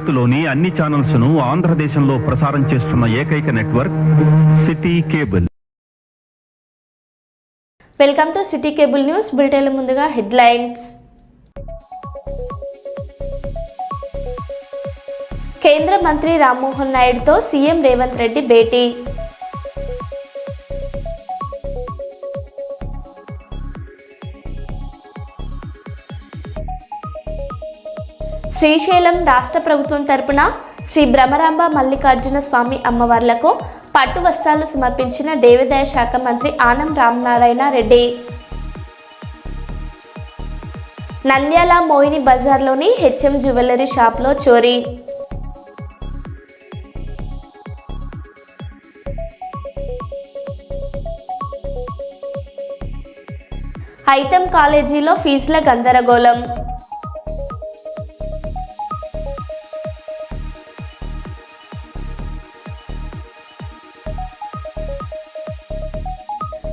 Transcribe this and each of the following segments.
భారత్లోని అన్ని ఛానల్స్ ను ఆంధ్రదేశంలో ప్రసారం చేస్తున్న ఏకైక network city cable. Welcome to city cable news bulletin. ముందుగా హెడ్లైన్స్. కేంద్ర మంత్రి రామ్మోహన్ నాయుడుతో సీఎం రేవంత్ రెడ్డి భేటీ. శ్రీశైలం రాష్ట్ర ప్రభుత్వం తరపున శ్రీ బ్రహ్మరాంబ మల్లికార్జున స్వామి అమ్మవార్లకు పట్టు వస్త్రాలు సమర్పించిన దేవాదాయ శాఖ మంత్రి ఆనం రామనారాయణ రెడ్డి. నంద్యాల మోయిని బజార్లోని హెచ్ఎం జ్యువెలరీ షాప్లో చోరీ. ఐతం కాలేజీలో ఫీజుల గందరగోళం.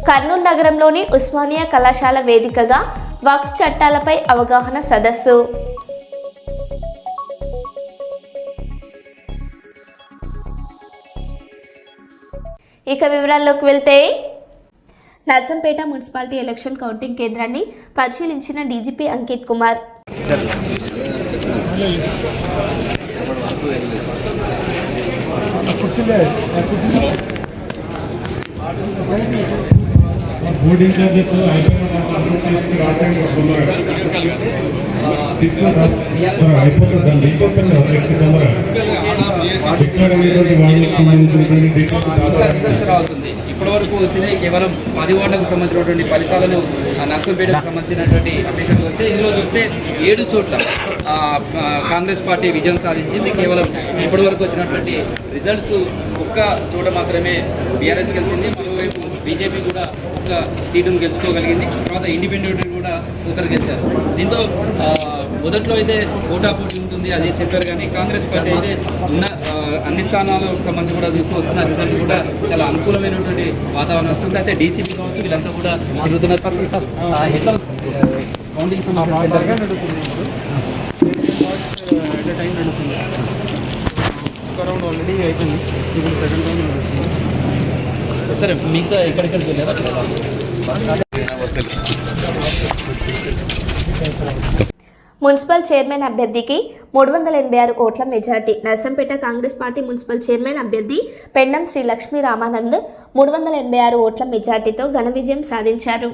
కర్నూలు నగరంలోని ఉస్మానియా కళాశాల వేదికగా వక్ఫ్ చట్టాలపై అవగాహన సదస్సు. ఇక వివరాల్లోకి వెళ్తే, నర్సంపేట మున్సిపాలిటీ ఎలక్షన్ కౌంటింగ్ కేంద్రాన్ని పరిశీలించిన DGP Ankit Kumar. Boarding charges ఇప్పటి వరకు వచ్చినాయి కేవలం 10 వార్డులకు సంబంధించినటువంటి ఫలితాలను నర్సంపేటకు సంబంధించినటువంటి అప్లికేషన్లు వచ్చాయి. ఇందులో చూస్తే 7 చోట్ల కాంగ్రెస్ పార్టీ విజయం సాధించింది. కేవలం ఇప్పటి వరకు వచ్చినటువంటి రిజల్ట్స్ ఒక్క చోట మాత్రమే బీఆర్ఎస్ గెలిచింది. మరోవైపు బీజేపీ కూడా ఒక సీటును గెలుచుకోగలిగింది. తర్వాత ఇండిపెండెంట్ కూడా ఒకరు గెలిచారు. దీంతో మొదట్లో అయితే పోటాపోటీ ఉంటుంది అది చెప్పారు, కానీ కాంగ్రెస్ పార్టీ అయితే ఉన్న అన్ని స్థానాలకు సంబంధించి కూడా చూస్తూ వస్తున్న రిజల్ట్ కూడా చాలా అనుకూలమైనటువంటి వాతావరణం వస్తుంది. అయితే డీసీపీ కావచ్చు వీళ్ళంతా కూడా తిరుగుతున్నారు. సార్ ఎట్లా కౌంటింగ్ టైం నడుస్తుంది? ఒక రౌండ్ ఆల్రెడీ అయిపోయింది, ఇప్పుడు సెకండ్ రౌండ్ నడుస్తుంది. సరే మిగతా ఎక్కడెక్కడికి వెళ్ళారా? మున్సిపల్ చైర్మన్ అభ్యర్థికి 386 ఓట్ల majority. Narsampet Congress party municipal chairman అభ్యర్థి పెండం శ్రీ లక్ష్మీ రామానంద్ 386 ఓట్ల మెజార్టీతో ఘన విజయం సాధించారు.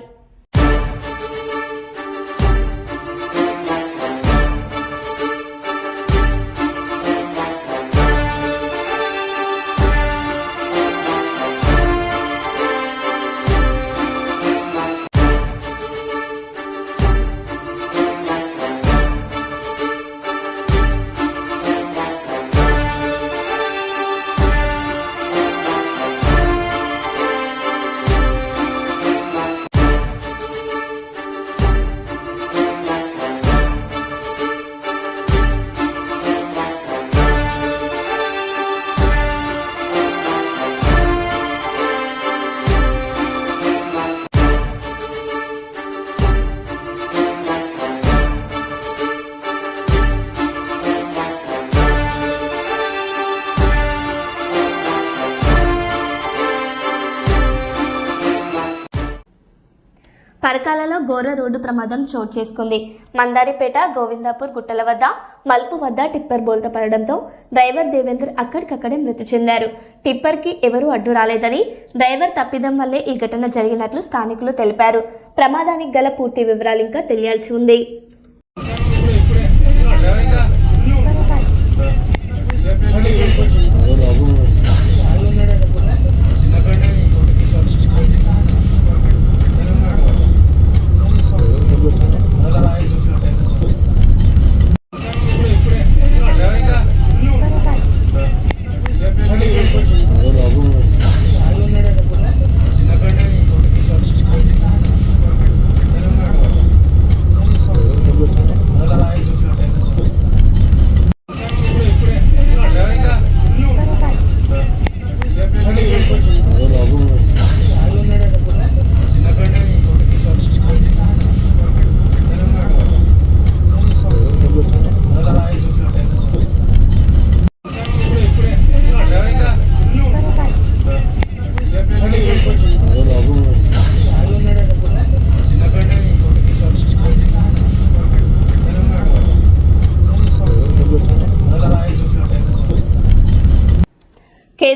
పరకాలలో ఘోర రోడ్డు ప్రమాదం చోటు చేసుకుంది. మందారిపేట గోవిందాపూర్ గుట్టల వద్ద మల్పు వద్ద టిప్పర్ బోల్తా పడడంతో డ్రైవర్ దేవేందర్ అక్కడికక్కడే మృతి చెందారు. టిప్పర్కి ఎవరూ అడ్డు రాలేదని, డ్రైవర్ తప్పిదం వల్లే ఈ ఘటన జరిగినట్లు స్థానికులు తెలిపారు. ప్రమాదానికి గల పూర్తి వివరాలు ఇంకా తెలియాల్సి ఉంది.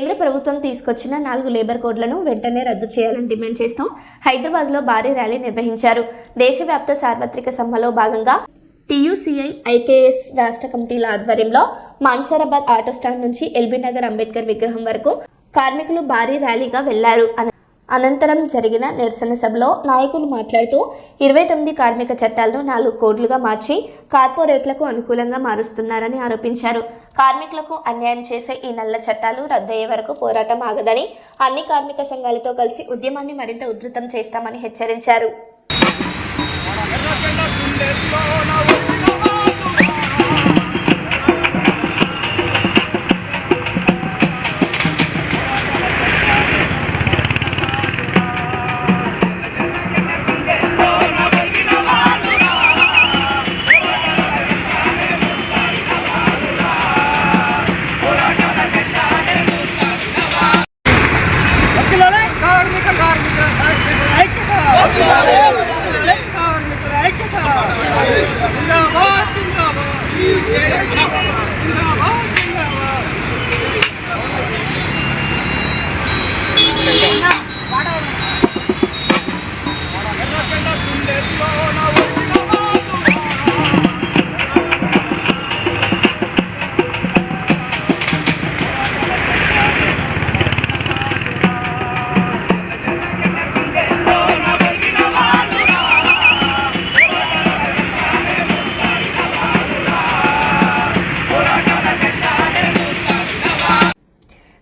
కేంద్ర ప్రభుత్వం తీసుకొచ్చిన 4 లేబర్ కోడ్లను వెంటనే రద్దు చేయాలని డిమాండ్ చేస్తూ హైదరాబాద్లో భారీ ర్యాలీ నిర్వహించారు. దేశవ్యాప్త సార్వత్రిక సమ్మెలో భాగంగా టీయూసీఐ ఐకేఎస్ రాష్ట్ర కమిటీల ఆధ్వర్యంలో మాన్సరాబాద్ ఆటో స్టాండ్ నుంచి ఎల్బీ నగర్ అంబేద్కర్ విగ్రహం వరకు కార్మికులు భారీ ర్యాలీగా వెళ్లారు. అనంతరం జరిగిన నిరసన సభలో నాయకులు మాట్లాడుతూ 29 కార్మిక చట్టాలను 4 కోడ్లుగా మార్చి కార్పొరేట్లకు అనుకూలంగా మారుస్తున్నారని ఆరోపించారు. కార్మికులకు అన్యాయం చేసే ఈ నల్ల చట్టాలు రద్దయ్యే వరకు పోరాటం ఆగదని, అన్ని కార్మిక సంఘాలతో కలిసి ఉద్యమాన్ని మరింత ఉధృతం చేస్తామని హెచ్చరించారు.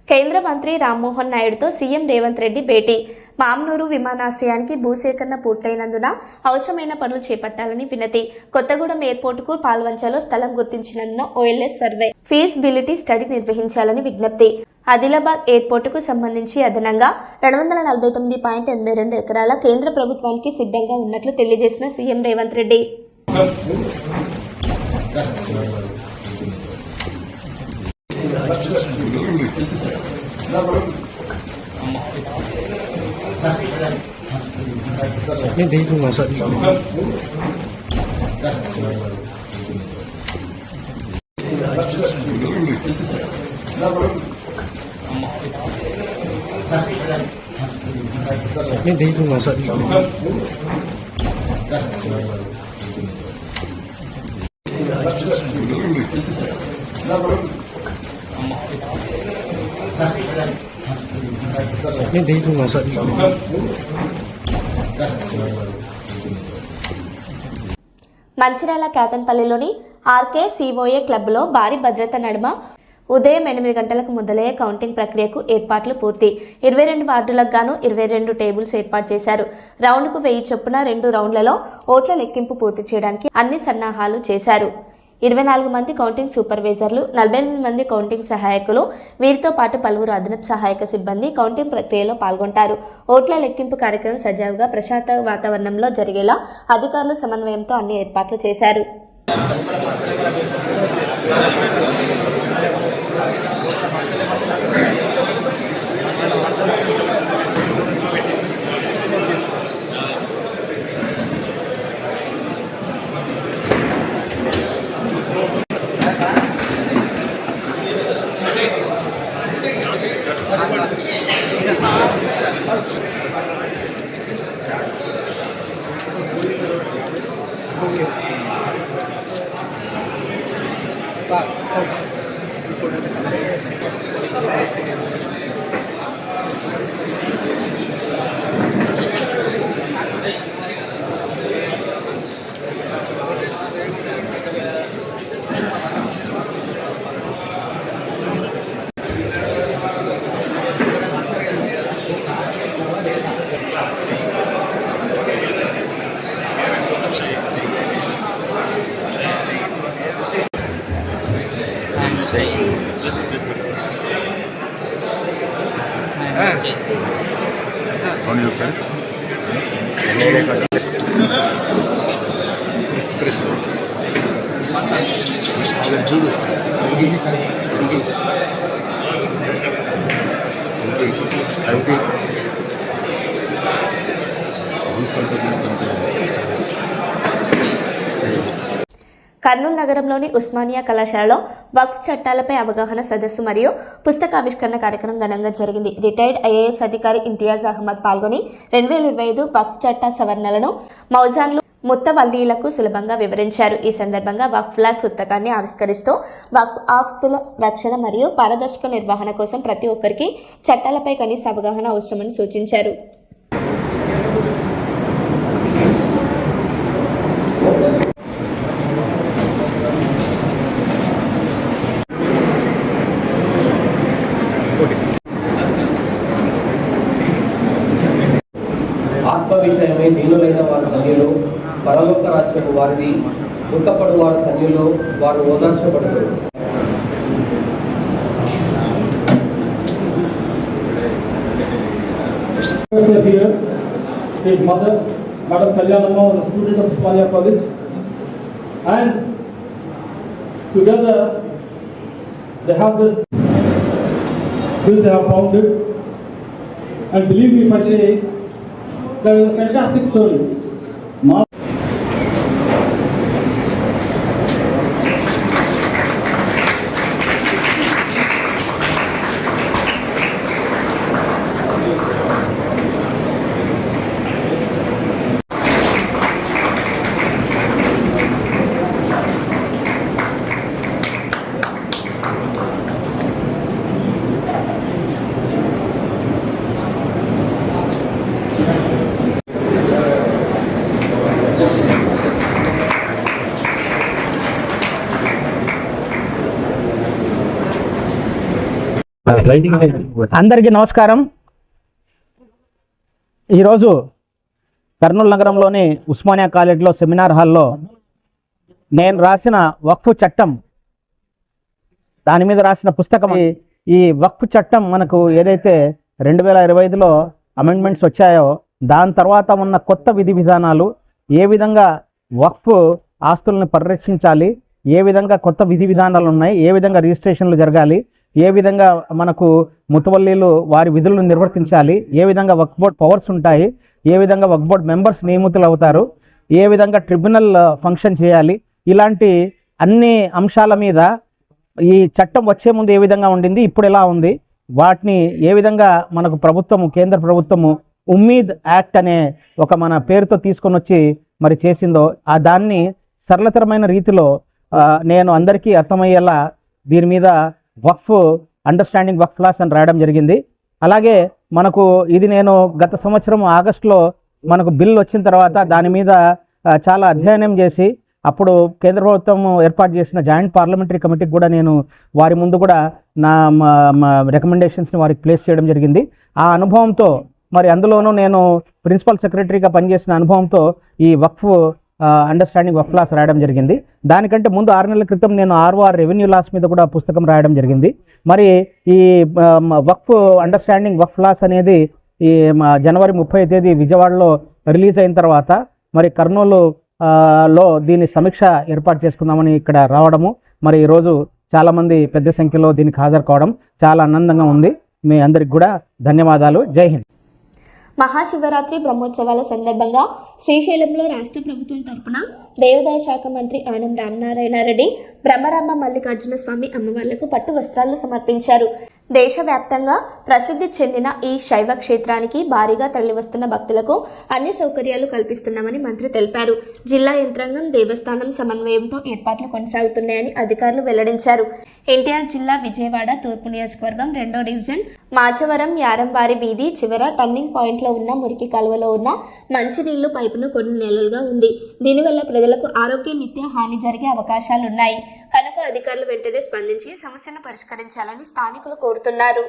కేంద్ర మంత్రి రామ్మోహన్ నాయుడుతో సీఎం రేవంత్ రెడ్డి భేటీ. మామ్నూరు విమానాశ్రయానికి భూసేకరణ పూర్తయినందున అవసరమైన పనులు చేపట్టాలని వినతి. కొత్తగూడెం ఎయిర్పోర్టుకు పాల్వంచలో స్థలం గుర్తించినందున ఓఎల్ఎస్ సర్వే ఫీజిబిలిటీ స్టడీ నిర్వహించాలని విజ్ఞప్తి. ఆదిలాబాద్ ఎయిర్పోర్టుకు సంబంధించి అదనంగా 249.82 ఎకరాల కేంద్ర ప్రభుత్వానికి సిద్ధంగా ఉన్నట్లు తెలియజేసిన సీఎం రేవంత్ రెడ్డి मैं भेज दूंगा सर. मैं भेज दूंगा सर. मैं भेज दूंगा सर. మంచిర్యాల కేతన్పల్లిలోని ఆర్కే సిఓఏ క్లబ్లో భారీ భద్రత నడుమ ఉదయం 8 గంటలకు మొదలయ్యే కౌంటింగ్ ప్రక్రియకు ఏర్పాట్లు పూర్తి. 22 వార్డులకు గాను 22 టేబుల్స్ ఏర్పాటు చేశారు. రౌండ్కు 1000 చొప్పున 2 రౌండ్లలో ఓట్ల లెక్కింపు పూర్తి చేయడానికి అన్ని సన్నాహాలు చేశారు. 24 మంది కౌంటింగ్ సూపర్వైజర్లు, 48 మంది కౌంటింగ్ సహాయకులు, వీరితో పాటు పలువురు అదనపు సహాయక సిబ్బంది కౌంటింగ్ ప్రక్రియలో పాల్గొంటారు. ఓట్ల లెక్కింపు కార్యక్రమం సజావుగా ప్రశాంత వాతావరణంలో జరిగేలా అధికారులు సమన్వయంతో అన్ని ఏర్పాట్లు చేశారు. కర్నూలు నగరంలోని ఉస్మానియా కళాశాలలో వక్ఫ్ చట్టాలపై అవగాహన సదస్సు మరియు పుస్తకావిష్కరణ కార్యక్రమం ఘనంగా జరిగింది. రిటైర్డ్ ఐఏఎస్ అధికారి ఇంతియాజ్ అహ్మద్ పాల్గొని 2025 వక్ఫ్ చట్ట సవరణలను మౌజాన్లు ముత్తవల్లీలకు సులభంగా వివరించారు. ఈ సందర్భంగా వక్ఫ్ లా పుస్తకాన్ని ఆవిష్కరిస్తూ వక్ఫ్ ఆస్తుల రక్షణ మరియు పారదర్శక నిర్వహణ కోసం ప్రతి ఒక్కరికి చట్టాలపై కనీస అవగాహన అవసరమని సూచించారు. ఆత్మ విషయమై దీనులైన వారు ధన్యులు, పరలోక రాజ్యము వారిది. దుఃఖపడు వారు ధన్యులు, వారు ఓదార్చబడతారు. Here, his mother, Madam Kalyanamma, was a student of Usmania College, and together they have this they have founded. And believe me if I say, there is a fantastic story. అందరికీ నమస్కారం. ఈరోజు కర్నూలు నగరంలోని ఉస్మానియా కాలేజ్లో సెమినార్ హాల్లో నేను రాసిన వక్ఫ్ చట్టం, దాని మీద రాసిన పుస్తకం. ఈ వక్ఫ్ చట్టం మనకు ఏదైతే 2025లో అమెండ్మెంట్స్ వచ్చాయో దాని తర్వాత ఉన్న కొత్త విధి విధానాలు, ఏ విధంగా వక్ఫ్ ఆస్తులను పరిరక్షించాలి, ఏ విధంగా కొత్త విధి విధానాలు ఉన్నాయి, ఏ విధంగా రిజిస్ట్రేషన్లు జరగాలి, ఏ విధంగా మనకు ముతవల్లీలు వారి విధులను నిర్వర్తించాలి, ఏ విధంగా వక్ఫ్ బోర్డ్ పవర్స్ ఉంటాయి, ఏ విధంగా వక్ఫ్ బోర్డ్ మెంబర్స్ నియమితులు అవుతారు, ఏ విధంగా ట్రిబ్యునల్ ఫంక్షన్ చేయాలి, ఇలాంటి అన్ని అంశాల మీద ఈ చట్టం వచ్చే ముందు ఏ విధంగా ఉండింది, ఇప్పుడు ఎలా ఉంది, వాటిని ఏ విధంగా మనకు ప్రభుత్వము, కేంద్ర ప్రభుత్వము ఉమ్మీద్ యాక్ట్ అనే ఒక మన పేరుతో తీసుకొని వచ్చి మరి చేసిందో ఆ దాన్ని సరళతరమైన రీతిలో నేను అందరికీ అర్థమయ్యేలా దీని మీద వక్ఫ్ అండర్స్టాండింగ్ వక్ఫ్ లాస్ అని రాయడం జరిగింది. అలాగే మనకు ఇది నేను గత సంవత్సరం ఆగస్టులో మనకు బిల్ వచ్చిన తర్వాత దాని మీద చాలా అధ్యయనం చేసి అప్పుడు కేంద్ర ప్రభుత్వం ఏర్పాటు చేసిన జాయింట్ పార్లమెంటరీ కమిటీకి కూడా నేను వారి ముందు కూడా నా రికమెండేషన్స్ని వారికి ప్లేస్ చేయడం జరిగింది. ఆ అనుభవంతో మరి అందులోనూ నేను ప్రిన్సిపల్ సెక్రటరీగా పనిచేసిన అనుభవంతో ఈ వక్ఫ్ అండర్స్టాండింగ్ వక్ఫ్ లాస్ రాయడం జరిగింది. దానికంటే ముందు 6 నెలల క్రితం నేను ఆర్ఓఆర్ రెవెన్యూ లాస్ మీద కూడా పుస్తకం రాయడం జరిగింది. మరి ఈ వక్ఫ్ అండర్స్టాండింగ్ వక్ఫ్ లాస్ అనేది ఈ జనవరి 30వ తేదీ విజయవాడలో రిలీజ్ అయిన తర్వాత మరి కర్నూలు లో దీని సమీక్ష ఏర్పాటు చేసుకుందామని ఇక్కడ రావడము, మరి ఈరోజు చాలామంది పెద్ద సంఖ్యలో దీనికి హాజరు కావడం చాలా ఆనందంగా ఉంది. మీ అందరికి కూడా ధన్యవాదాలు. జై హింద్. మహాశివరాత్రి బ్రహ్మోత్సవాల సందర్భంగా శ్రీశైలంలో రాష్ట్ర ప్రభుత్వం తరపున దేవాదాయ శాఖ మంత్రి ఆనం రామనారాయణ రెడ్డి బ్రహ్మరాంబ మల్లికార్జున స్వామి అమ్మవార్లకు పట్టు వస్త్రాలు సమర్పించారు. దేశవ్యాప్తంగా ప్రసిద్ధి చెందిన ఈ శైవ క్షేత్రానికి భారీగా తరలివస్తున్న భక్తులకు అన్ని సౌకర్యాలు కల్పిస్తున్నామని మంత్రి తెలిపారు. జిల్లా యంత్రాంగం, దేవస్థానం సమన్వయంతో ఏర్పాట్లు కొనసాగుతున్నాయని అధికారులు వెల్లడించారు. ఎన్టీఆర్ జిల్లా విజయవాడ తూర్పు నియోజకవర్గం 2వ డివిజన్ మాచవరం యారంవారి వీధి చివర టర్నింగ్ పాయింట్లో ఉన్న మురికి కాలువలో ఉన్న మంచినీళ్లు పైపును కొన్ని నెలలుగా ఉంది. దీనివల్ల ప్రజలకు ఆరోగ్య నిత్య హాని జరిగే అవకాశాలున్నాయి కనుక అధికారులు వెంటనే స్పందించి సమస్యను పరిష్కరించాలని స్థానికులు కోరుతున్నారు.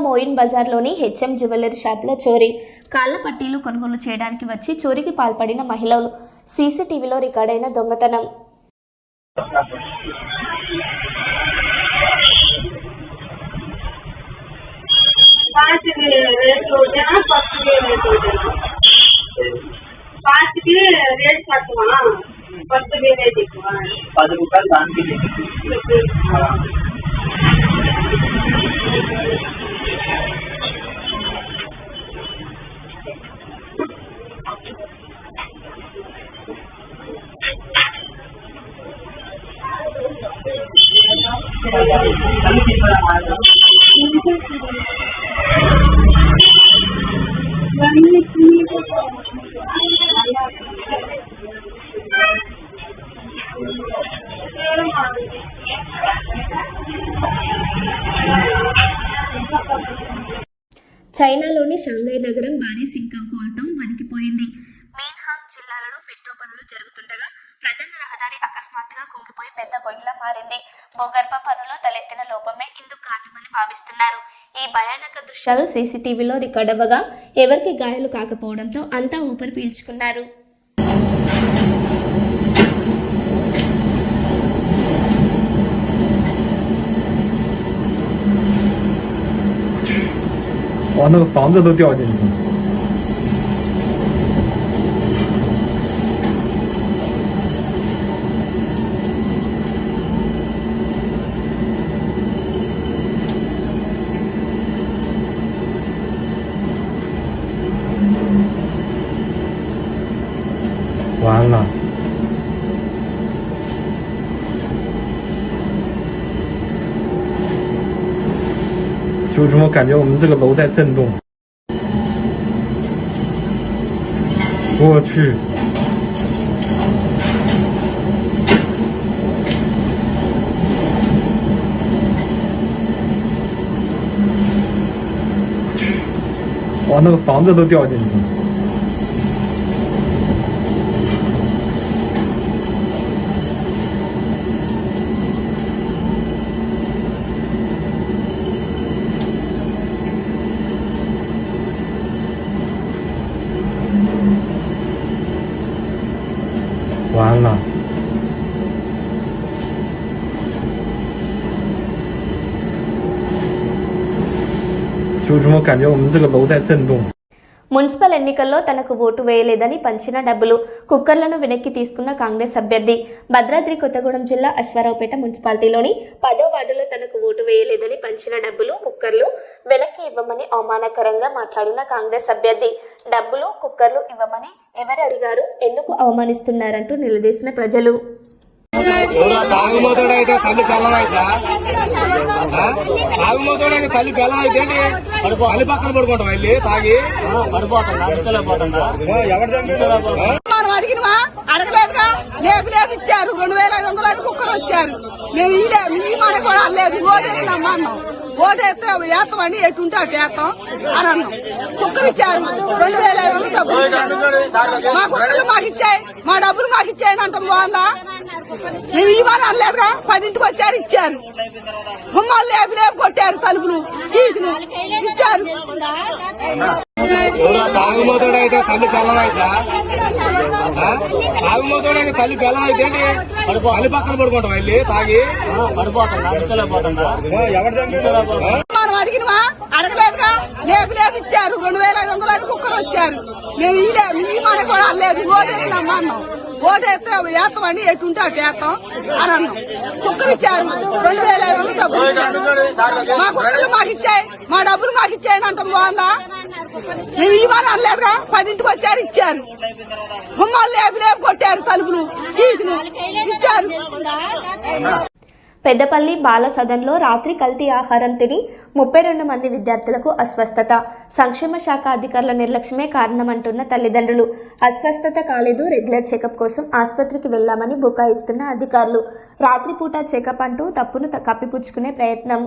మోయిన్ బజార్లోని హెచ్ఎం జ్యువెలరీ షాప్లో చోరీ. కాళ్ల పట్టీలు కొనుగోలు చేయడానికి వచ్చి చోరీకి పాల్పడిన మహిళలు. సీసీటీవీలో రికార్డైన దొంగతనం. పాస్ట్కి రేట్ తక్కువ, ఫస్ట్ రేట్ ఎక్కువ. 10 రూపాయలు దానికి. చైనాలోని షాంఘై నగరం భారీ సింకాహోల్తో వణికిపోయింది. మీన్హాంగ్ జిల్లాలో పెట్రో పనులు జరుగుతుండగా ప్రధాన రహదారి అకస్మాత్తుగా కుంగిపోయి పెద్ద గొయ్యిలా మారింది. భూగర్భ పనుల్లో తలెత్తిన లోపమే ఇందుకు కారణమని భావిస్తున్నారు. ఈ భయానక దృశ్యాలు సీసీటీవీలో రికార్డ్ అవ్వగా ఎవరికి గాయాలు కాకపోవడంతో అంతా ఊపిరి పీల్చుకున్నారు. 哇，那个房子都掉进去了。完了。 就这么感觉我们这个楼在震动，我去，哇，那个房子都掉进去了。 完了，就这么感觉我们这个楼在震动。 మున్సిపల్ ఎన్నికల్లో తనకు ఓటు వేయలేదని పంచిన డబ్బులు. కుక్కర్లను వెనక్కి తీసుకున్న కాంగ్రెస్ అభ్యర్థి. భద్రాద్రి కొత్తగూడెం జిల్లా అశ్వారావుపేట మున్సిపాలిటీలోని 10వ వార్డులో తనకు ఓటు వేయలేదని పంచిన డబ్బులు, కుక్కర్లు వెనక్కి ఇవ్వమని అవమానకరంగా మాట్లాడిన కాంగ్రెస్ అభ్యర్థి. డబ్బులు, కుక్కర్లు ఇవ్వమని ఎవరు అడిగారు, ఎందుకు అవమానిస్తున్నారంటూ నిలదీసిన ప్రజలు. తాగుమోతోడైతే తల్లి పిల్లమైతే తాగుమోతోడైతే తల్లి పిల్లమైతే తల్లి పక్కన పడుకుంటాం వెళ్ళి తాగి మనం అడిగినవా? అడగలేదుగా. లేపి ఇచ్చారు. 2500 కుక్కలు వచ్చారు. మేము ఈ మన కూడా లేదు. ఓటేసినామా అన్నాం. ఓటేస్తే వేస్తామని ఎటుంటే అటు వేస్తాం అని అన్నాం. కుక్కలు ఇచ్చారు. 2500 డబ్బులు మా కుక్కలు మాకు ఇచ్చాయి, మా డబ్బులు మాకు ఇచ్చాయని అంటాం. బాగుందా? మేము ఇవ్వని అనలేదుగా. 10ంటికి వచ్చారు, ఇచ్చారు. మమ్మల్ని లేపి కొట్టారు, తలుపులు తీసుకుని ఇచ్చారు. తాగుమోతోడైతే తల్లి పిల్లమైతే తాగుమోతోడైతే తల్లి పిల్లమైతే తల్లి పక్కన పడుకుంటాం వెళ్ళి తాగి మనం అడిగినవా? అడగలేదుగా. లేపి ఇచ్చారు. 2500 కుక్కలు వచ్చారు. మేము ఈ మన కూడా లేదు. ఓటేసినామా అన్నాం. ఓటేస్తే వేస్తామని ఎటుంటే అటు వేస్తాం అని అన్నాం. కుక్కలు ఇచ్చారు. 2500 డబ్బులు మా కుక్కలు మాకు ఇచ్చాయి, మా డబ్బులు మాకు ఇచ్చాయని అంటాం. బాగుందా? మేము ఇవ్వని అనలేదుగా. 10ంటికి వచ్చారు, ఇచ్చారు. మమ్మల్ని లేపి కొట్టారు, తలుపులు తీసుకుని ఇచ్చారు. పెద్దపల్లి బాల సదన్లో రాత్రి కల్తీ ఆహారం తిని 32 మంది విద్యార్థులకు అస్వస్థత. సంక్షేమ శాఖ అధికారుల నిర్లక్ష్యమే కారణమంటున్న తల్లిదండ్రులు. అస్వస్థత కాలేదు, రెగ్యులర్ చెకప్ కోసం ఆసుపత్రికి వెళ్లామని బుకాయిస్తున్న అధికారులు. రాత్రిపూట చెకప్ అంటూ తప్పును కప్పిపుచ్చుకునే ప్రయత్నం.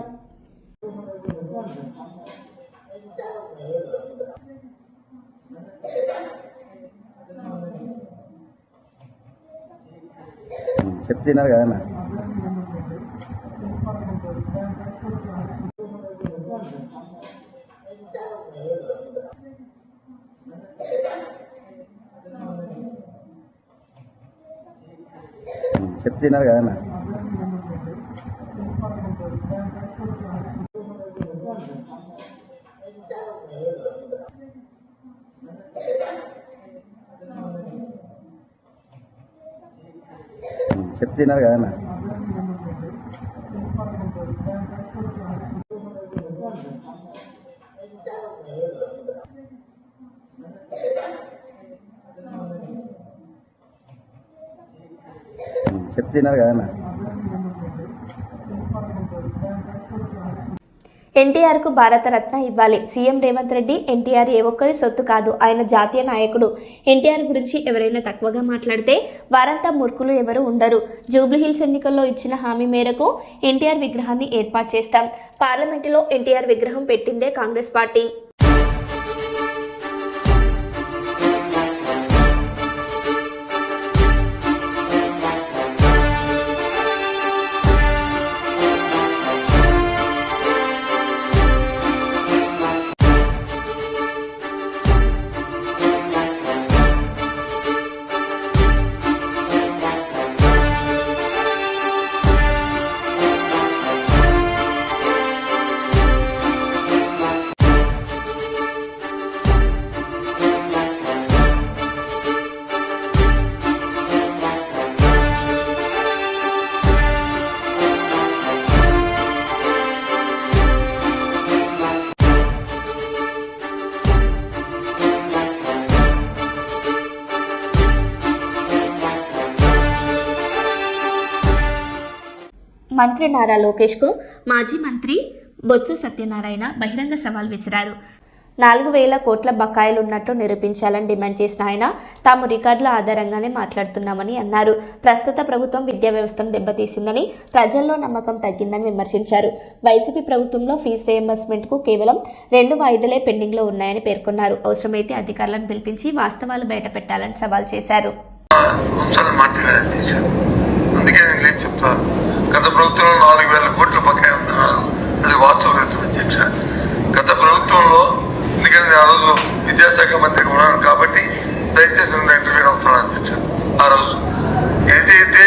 చెప్తున్నారు కదా. చెప్తున్నారు కదా అన్న. చెప్తున్నారు కదా అన్న. చెప్తున్నారు కదా అన్న. ఎన్టీఆర్కు భారతరత్న ఇవ్వాలి. సీఎం రేవంత్ రెడ్డి ఎన్టీఆర్ ఏ ఒక్కరి సొత్తు కాదు, ఆయన జాతీయ నాయకుడు. ఎన్టీఆర్ గురించి ఎవరైనా తక్కువగా మాట్లాడితే వారంతా మూర్ఖులు ఎవరు ఉండరు. జూబ్లీహిల్స్ ఎన్నికల్లో ఇచ్చిన హామీ మేరకు ఎన్టీఆర్ విగ్రహాన్ని ఏర్పాటు చేస్తాం. పార్లమెంటులో ఎన్టీఆర్ విగ్రహం పెట్టిందే కాంగ్రెస్ పార్టీ. మంత్రి నారా లోకేష్కు మాజీ మంత్రి బొత్స సత్యనారాయణ బహిరంగ సవాల్ విసిరారు. 4,000 కోట్ల బకాయిలు ఉన్నట్లు నిరూపించాలని డిమాండ్ చేసిన ఆయన తాము రికార్డుల ఆధారంగానే మాట్లాడుతున్నామని అన్నారు. ప్రస్తుత ప్రభుత్వం విద్యా వ్యవస్థను దెబ్బతీసిందని, ప్రజల్లో నమ్మకం తగ్గిందని విమర్శించారు. వైసీపీ ప్రభుత్వంలో ఫీజు రియంబర్స్మెంట్కు కేవలం 2 వాయిదాలే పెండింగ్లో ఉన్నాయని పేర్కొన్నారు. అవసరమైతే అధికారులను పిలిపించి వాస్తవాలు బయటపెట్టాలని సవాల్ చేశారు. అందుకే నేను లేదు చెప్తాను. గత ప్రభుత్వంలో 4,000 కోట్ల బకాయి ఉందన్నారు. అది వాస్తవం అధ్యక్ష. గత ప్రభుత్వంలో ఎందుకంటే ఆ రోజు విద్యాశాఖ మంత్రిగా ఉన్నాను కాబట్టి దయచేసి ఇంటర్వ్యూ అవుతున్నాను అధ్యక్ష. ఆ రోజు ఏదైతే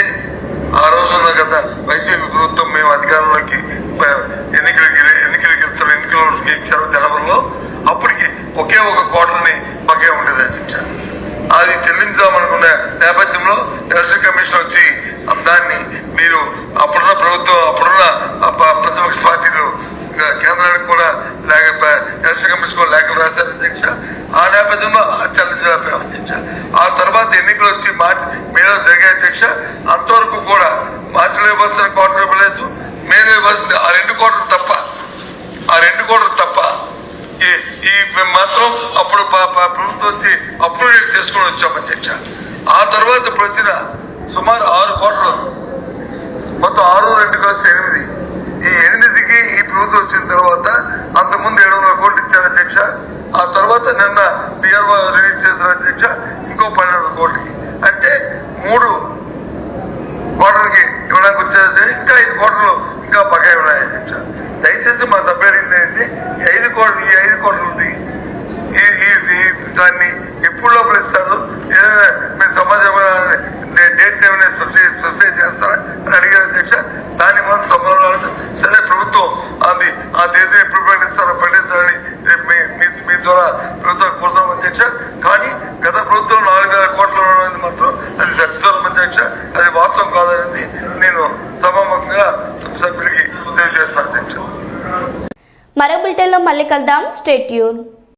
ఆ రోజున్న గత వైసీపీ ప్రభుత్వం మేము అధికారంలోకి ఎన్నికలకు ఇచ్చారు జనవరిలో, అప్పటికి ఒకే ఒక క్వార్టర్ని బకాయి ఉండేది అధ్యక్ష. అది చెల్లించామనుకున్న నేపథ్యంలో ఎలక్షన్ కమిషన్ వచ్చి దాన్ని మీరు అప్పుడున్న ప్రభుత్వం అప్పుడున్న ప్రతిపక్ష పార్టీలు కేంద్రానికి కూడా ఎలక్షన్ కమిషన్ కూడా లేఖలు రాశారు అధ్యక్ష. ఆ నేపథ్యంలో చెల్లించలేకపోయాం అధ్యక్ష. ఆ తర్వాత ఎన్నికలు వచ్చి మేలో జరిగే అధ్యక్ష. అంతవరకు కూడా మార్చిలో ఇవ్వాల్సిన క్వార్టర్ ఇవ్వలేదు, మేలో ఇవ్వాల్సింది ఆ 2 క్వార్టర్లు తప్ప ఈ మాత్రం అప్పుడు ప్రభుత్వం వచ్చి అప్రూవ్ చేసుకుని వచ్చాం అధ్యక్ష. ఆ తర్వాత ఇప్పుడు వచ్చిన సుమారు 6 క్వార్టర్లు, మొత్తం 6, 2 కలిసి 8. ఈ 8కి ఈ ప్రభుత్వం వచ్చిన తర్వాత అంతకుముందు 700 కోట్లు ఇచ్చారు అధ్యక్ష. ఆ తర్వాత నిన్న పిఆర్ఓ రిలీజ్ చేశారు అధ్యక్ష ఇంకో 1200 కోట్లకి. అంటే 3 క్వార్టర్కి ఇవ్వడానికి వచ్చేసి ఇంకా 5 క్వార్టర్లు ఇంకా బకాయి ఉన్నాయి అధ్యక్ష. దయచేసి మా సభ్యులు ఏంటంటే ఈ 5 కోట్లది దాన్ని ఎప్పుడు లోపల ఇస్తారు, ఏదైనా మీరు సమాజం డేట్ ఏమైనా స్పెసిఫై చేస్తారా అని అడిగారు అధ్యక్ష. దాన్ని మనం సమాధానం సరే ప్రభుత్వం ఆ తేదీని ఎప్పుడు ప్రకటిస్తారో ప్రకటిస్తారని మీ ద్వారా ప్రభుత్వం కోరుతాం అధ్యక్ష. కానీ గత ప్రభుత్వం 4,000 కోట్లు ఉన్నది మాత్రం అది సత్యదూరం అధ్యక్ష. అది వాస్తవం కాదనేది నేను సభాముఖంగా సభ్యులకి తెలియజేస్తాను అధ్యక్ష. మరో బులెటిన్లో మళ్ళీ కలుద్దాం. Stay tune.